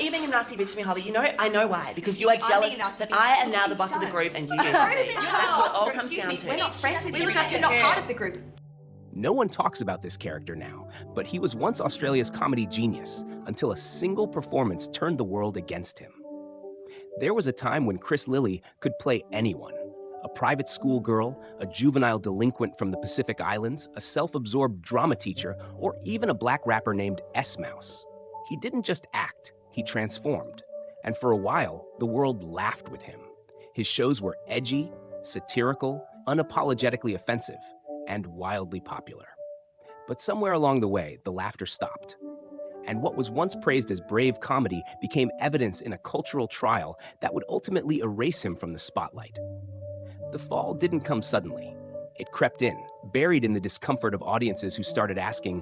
are you being a nasty bitch to me, Holly? You know, I know why. Because you are I'm jealous being a nasty that bitch. I am now the boss of the group and you used to be. That's what it all comes down to. We're not friends with you. look up to You're not her. part of the group. No one talks about this character now, but he was once Australia's comedy genius until a single performance turned the world against him. There was a time when Chris Lilley could play anyone. A private school girl, a juvenile delinquent from the Pacific Islands, a self-absorbed drama teacher, or even a black rapper named S.mouse. He didn't just act, he transformed. And for a while, the world laughed with him. His shows were edgy, satirical, unapologetically offensive, and wildly popular. But somewhere along the way, the laughter stopped. And what was once praised as brave comedy became evidence in a cultural trial that would ultimately erase him from the spotlight. The fall didn't come suddenly. It crept in, buried in the discomfort of audiences who started asking,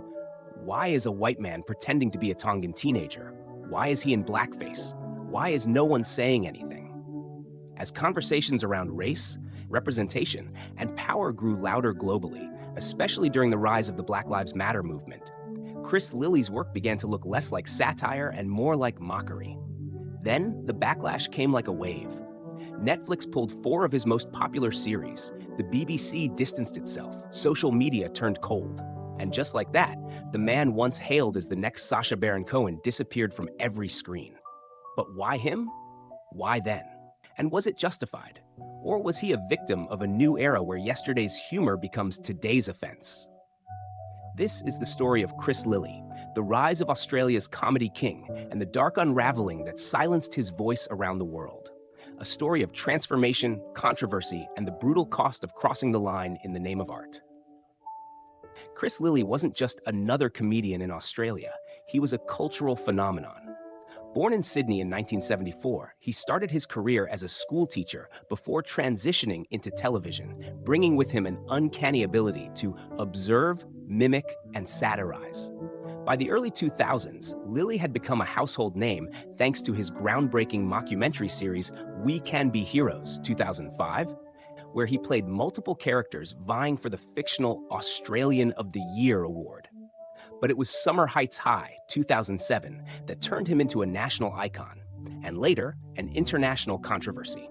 why is a white man pretending to be a Tongan teenager? Why is he in blackface? Why is no one saying anything? As conversations around race, representation, and power grew louder globally, especially during the rise of the Black Lives Matter movement, Chris Lilley's work began to look less like satire and more like mockery. Then, the backlash came like a wave. Netflix pulled 4 of his most popular series. The BBC distanced itself. Social media turned cold. And just like that, the man once hailed as the next Sacha Baron Cohen disappeared from every screen. But why him? Why then? And was it justified? Or was he a victim of a new era where yesterday's humor becomes today's offense? This is the story of Chris Lilley, the rise of Australia's comedy king, and the dark unraveling that silenced his voice around the world. A story of transformation, controversy, and the brutal cost of crossing the line in the name of art. Chris Lilley wasn't just another comedian in Australia, he was a cultural phenomenon. Born in Sydney in 1974, he started his career as a school teacher before transitioning into television, bringing with him an uncanny ability to observe, mimic, and satirize. By the early 2000s, Lilley had become a household name thanks to his groundbreaking mockumentary series We Can Be Heroes, 2005, where he played multiple characters vying for the fictional Australian of the Year award. But it was Summer Heights High, 2007, that turned him into a national icon, and later, an international controversy.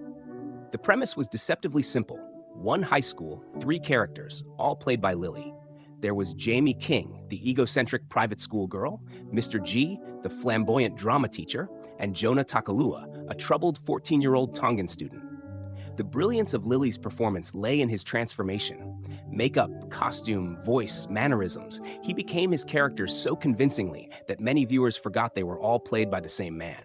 The premise was deceptively simple. 1 high school, 3 characters, all played by Lilley. There was Jamie King, the egocentric private school girl, Mr. G, the flamboyant drama teacher, and Jonah, a troubled 14-year-old Tongan student. The brilliance of Lilley's performance lay in his transformation. Makeup, costume, voice, mannerisms. He became his characters so convincingly that many viewers forgot they were all played by the same man.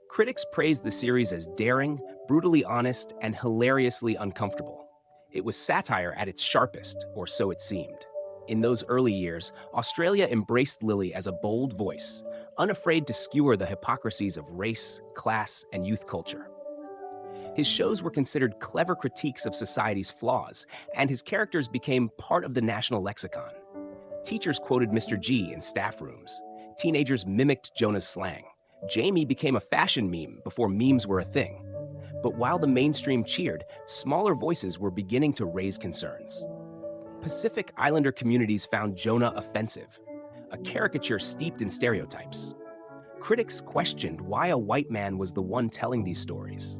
Critics praised the series as daring, brutally honest, and hilariously uncomfortable. It was satire at its sharpest, or so it seemed. In those early years, Australia embraced Lilley as a bold voice, unafraid to skewer the hypocrisies of race, class, and youth culture. His shows were considered clever critiques of society's flaws, and his characters became part of the national lexicon. Teachers quoted Mr. G in staff rooms. Teenagers mimicked Jonah's slang. Jamie became a fashion meme before memes were a thing. But while the mainstream cheered, smaller voices were beginning to raise concerns. Pacific Islander communities found Jonah offensive, a caricature steeped in stereotypes. Critics questioned why a white man was the one telling these stories.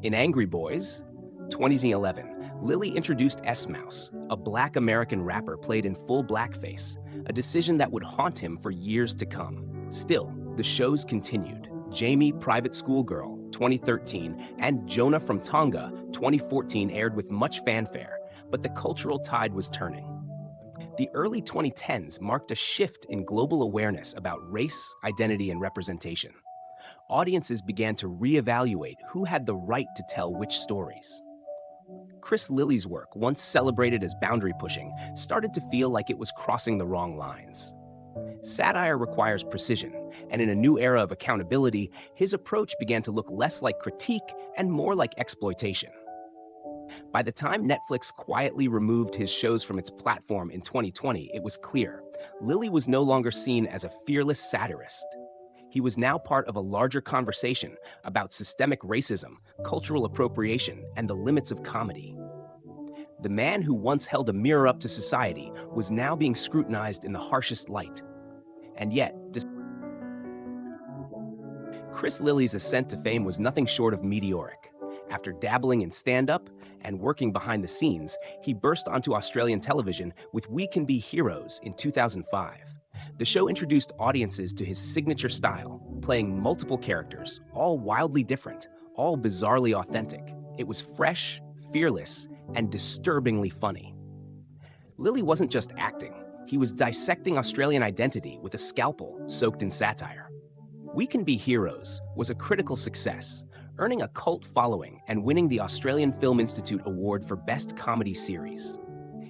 In Angry Boys, 2011, Lilley introduced S.mouse, a black American rapper played in full blackface, a decision that would haunt him for years to come. Still, the shows continued. Jamie, Private School Girl, 2013, and Jonah from Tonga, 2014 aired with much fanfare, but the cultural tide was turning. The early 2010s marked a shift in global awareness about race, identity, and representation. Audiences began to reevaluate who had the right to tell which stories. Chris Lilley's work, once celebrated as boundary pushing, started to feel like it was crossing the wrong lines. Satire requires precision, and in a new era of accountability, his approach began to look less like critique and more like exploitation. By the time Netflix quietly removed his shows from its platform in 2020, it was clear Lilley was no longer seen as a fearless satirist. He was now part of a larger conversation about systemic racism, cultural appropriation, and the limits of comedy. The man who once held a mirror up to society was now being scrutinized in the harshest light. And yet, Chris Lilley's ascent to fame was nothing short of meteoric. After dabbling in stand-up and working behind the scenes, he burst onto Australian television with We Can Be Heroes in 2005. The show introduced audiences to his signature style, playing multiple characters, all wildly different, all bizarrely authentic. It was fresh, fearless, and disturbingly funny. Lilley wasn't just acting, he was dissecting Australian identity with a scalpel soaked in satire. We Can Be Heroes was a critical success, earning a cult following and winning the Australian Film Institute Award for Best Comedy Series.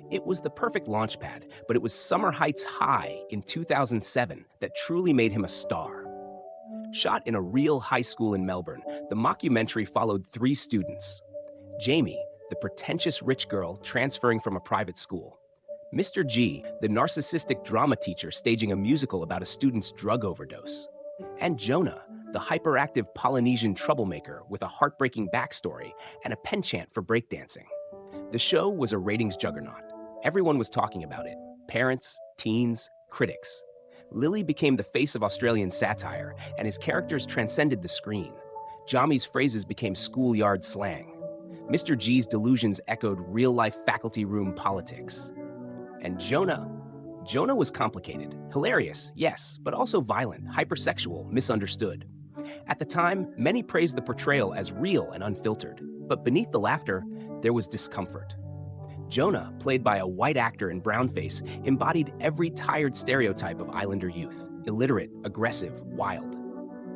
It was the perfect launchpad, but it was Summer Heights High in 2007 that truly made him a star. Shot in a real high school in Melbourne, the mockumentary followed 3 students. Jamie, the pretentious rich girl transferring from a private school. Mr. G, the narcissistic drama teacher staging a musical about a student's drug overdose. And Jonah, the hyperactive Polynesian troublemaker with a heartbreaking backstory and a penchant for breakdancing. The show was a ratings juggernaut. Everyone was talking about it. Parents, teens, critics. Lilley became the face of Australian satire, and his characters transcended the screen. Jami's phrases became schoolyard slang. Mr. G's delusions echoed real-life faculty room politics. And Jonah was complicated. Hilarious, yes, but also violent, hypersexual, misunderstood. At the time, many praised the portrayal as real and unfiltered, but beneath the laughter, there was discomfort. Jonah, played by a white actor in brownface, embodied every tired stereotype of Islander youth: illiterate, aggressive, wild.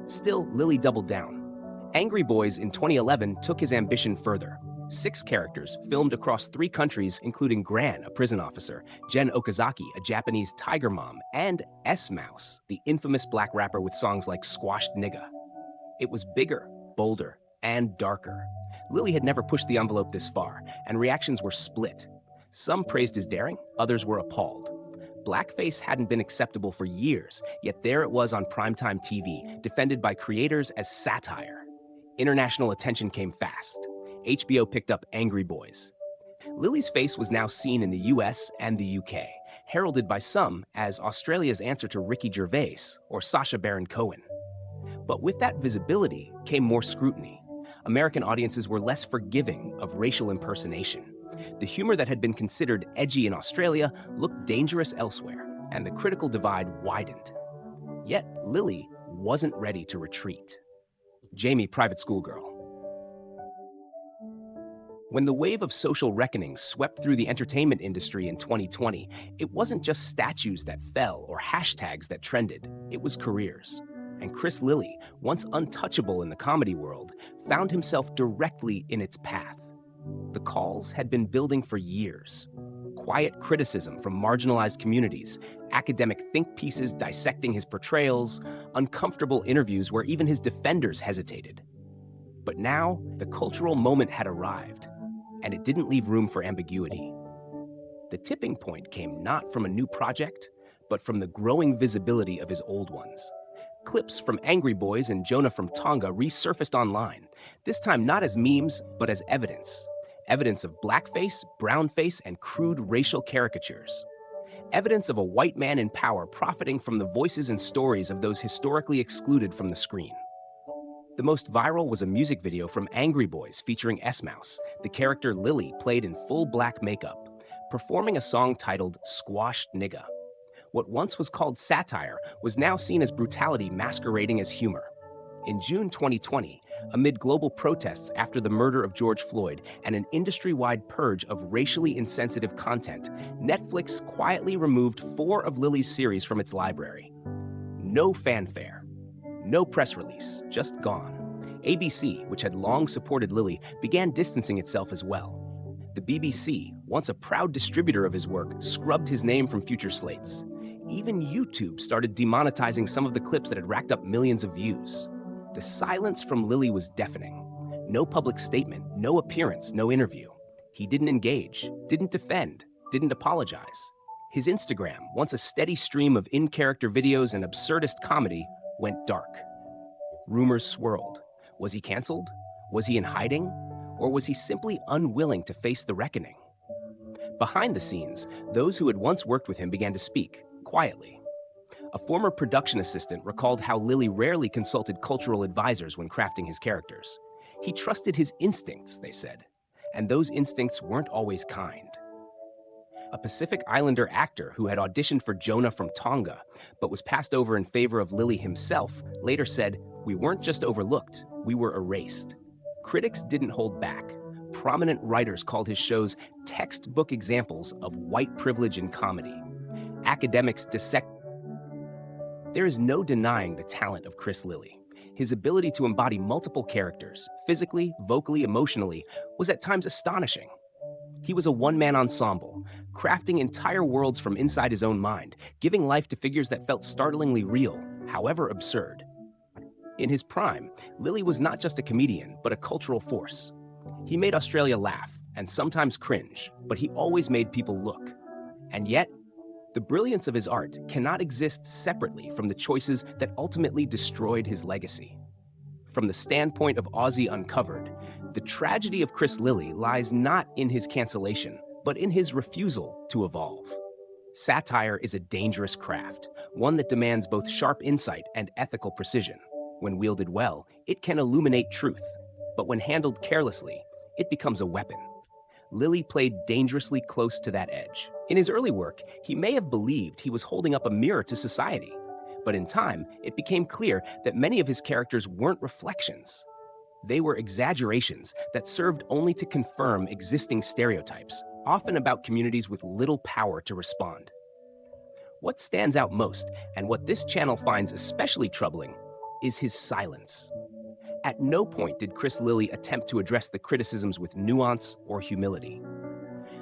Still, Lilley doubled down. Angry Boys in 2011 took his ambition further. 6 characters filmed across 3 countries, including Gran, a prison officer, Jen Okazaki, a Japanese tiger mom, and S.mouse, the infamous black rapper with songs like Squashed Nigga. It was bigger, bolder, and darker. Lilley had never pushed the envelope this far, and reactions were split. Some praised his daring, others were appalled. Blackface hadn't been acceptable for years, yet there it was on primetime TV, defended by creators as satire. International attention came fast. HBO picked up Angry Boys. Lilley's face was now seen in the US and the UK, heralded by some as Australia's answer to Ricky Gervais or Sacha Baron Cohen. But with that visibility came more scrutiny. American audiences were less forgiving of racial impersonation. The humor that had been considered edgy in Australia looked dangerous elsewhere, and the critical divide widened. Yet Lilley wasn't ready to retreat. Jamie, private schoolgirl. When the wave of social reckoning swept through the entertainment industry in 2020, it wasn't just statues that fell or hashtags that trended, it was careers. And Chris Lilley, once untouchable in the comedy world, found himself directly in its path. The calls had been building for years. Quiet criticism from marginalized communities, academic think pieces dissecting his portrayals, uncomfortable interviews where even his defenders hesitated. But now, the cultural moment had arrived, and it didn't leave room for ambiguity. The tipping point came not from a new project, but from the growing visibility of his old ones. Clips from Angry Boys and Jonah from Tonga resurfaced online, this time not as memes, but as evidence. Evidence of blackface, brownface, and crude racial caricatures. Evidence of a white man in power profiting from the voices and stories of those historically excluded from the screen. The most viral was a music video from Angry Boys featuring S.mouse, the character Lilley played in full black makeup, performing a song titled Squashed Nigga. What once was called satire was now seen as brutality masquerading as humor. In June 2020, amid global protests after the murder of George Floyd and an industry-wide purge of racially insensitive content, Netflix quietly removed 4 of Lilley's series from its library. No fanfare, no press release, just gone. ABC, which had long supported Lilley, began distancing itself as well. The BBC, once a proud distributor of his work, scrubbed his name from future slates. Even YouTube started demonetizing some of the clips that had racked up millions of views. The silence from Lilley was deafening. No public statement, no appearance, no interview. He didn't engage, didn't defend, didn't apologize. His Instagram, once a steady stream of in-character videos and absurdist comedy, went dark. Rumors swirled. Was he canceled? Was he in hiding? Or was he simply unwilling to face the reckoning? Behind the scenes, those who had once worked with him began to speak, quietly. A former production assistant recalled how Lilley rarely consulted cultural advisors when crafting his characters. He trusted his instincts, they said, and those instincts weren't always kind. A Pacific Islander actor who had auditioned for Jonah from Tonga, but was passed over in favor of Lilley himself, later said, "We weren't just overlooked, we were erased." Critics didn't hold back. Prominent writers called his shows textbook examples of white privilege in comedy. Academics dissect. There is no denying the talent of Chris Lilley. His ability to embody multiple characters, physically, vocally, emotionally, was at times astonishing. He was a one-man ensemble, crafting entire worlds from inside his own mind, giving life to figures that felt startlingly real, however absurd. In his prime, Lilley was not just a comedian, but a cultural force. He made Australia laugh, and sometimes cringe, but he always made people look. And yet, the brilliance of his art cannot exist separately from the choices that ultimately destroyed his legacy. From the standpoint of Aussie Uncovered, the tragedy of Chris Lilley lies not in his cancellation, but in his refusal to evolve. Satire is a dangerous craft, one that demands both sharp insight and ethical precision. When wielded well, it can illuminate truth, but when handled carelessly, it becomes a weapon. Lilley played dangerously close to that edge. In his early work, he may have believed he was holding up a mirror to society. But in time, it became clear that many of his characters weren't reflections. They were exaggerations that served only to confirm existing stereotypes, often about communities with little power to respond. What stands out most, and what this channel finds especially troubling, is his silence. At no point did Chris Lilley attempt to address the criticisms with nuance or humility.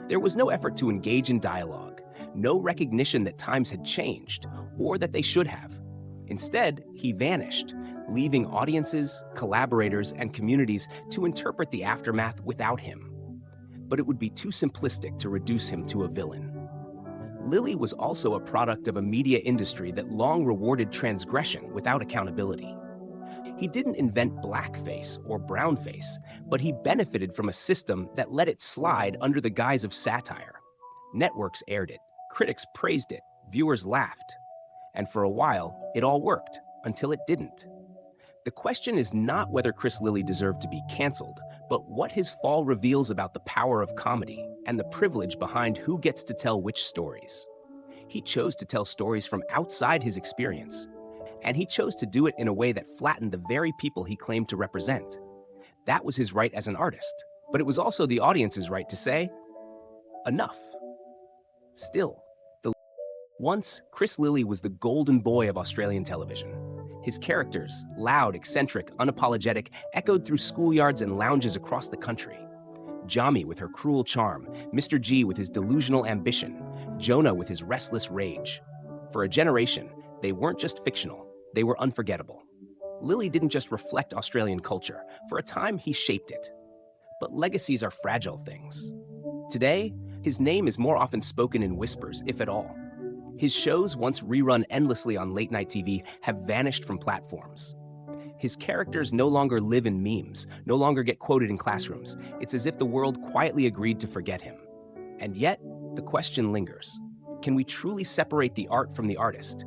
There was no effort to engage in dialogue, no recognition that times had changed, or that they should have. Instead, he vanished, leaving audiences, collaborators, and communities to interpret the aftermath without him. But it would be too simplistic to reduce him to a villain. Lilley was also a product of a media industry that long rewarded transgression without accountability. He didn't invent blackface or brownface, but he benefited from a system that let it slide under the guise of satire. Networks aired it, critics praised it, viewers laughed. And for a while, it all worked, until it didn't. The question is not whether Chris Lilley deserved to be canceled, but what his fall reveals about the power of comedy and the privilege behind who gets to tell which stories. He chose to tell stories from outside his experience, and he chose to do it in a way that flattened the very people he claimed to represent. That was his right as an artist, but it was also the audience's right to say, enough. Still, once, Chris Lilley was the golden boy of Australian television. His characters, loud, eccentric, unapologetic, echoed through schoolyards and lounges across the country. Jami with her cruel charm, Mr. G with his delusional ambition, Jonah with his restless rage. For a generation, they weren't just fictional, they were unforgettable. Lilley didn't just reflect Australian culture. For a time, he shaped it. But legacies are fragile things. Today, his name is more often spoken in whispers, if at all. His shows, once rerun endlessly on late-night TV, have vanished from platforms. His characters no longer live in memes, no longer get quoted in classrooms. It's as if the world quietly agreed to forget him. And yet, the question lingers. Can we truly separate the art from the artist?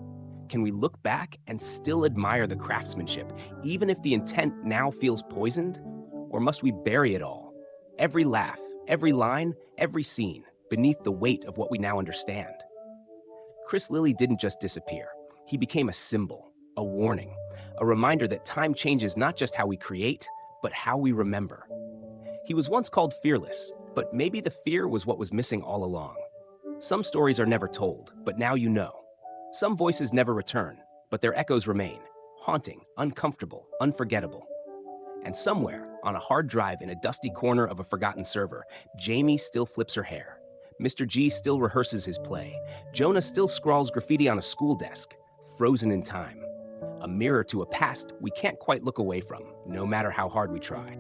Can we look back and still admire the craftsmanship, even if the intent now feels poisoned? Or must we bury it all? Every laugh, every line, every scene, beneath the weight of what we now understand. Chris Lilley didn't just disappear. He became a symbol, a warning, a reminder that time changes not just how we create, but how we remember. He was once called fearless, but maybe the fear was what was missing all along. Some stories are never told, but now you know. Some voices never return, but their echoes remain, haunting, uncomfortable, unforgettable. And somewhere, on a hard drive in a dusty corner of a forgotten server, Jamie still flips her hair. Mr. G still rehearses his play. Jonah still scrawls graffiti on a school desk, frozen in time. A mirror to a past we can't quite look away from, no matter how hard we try.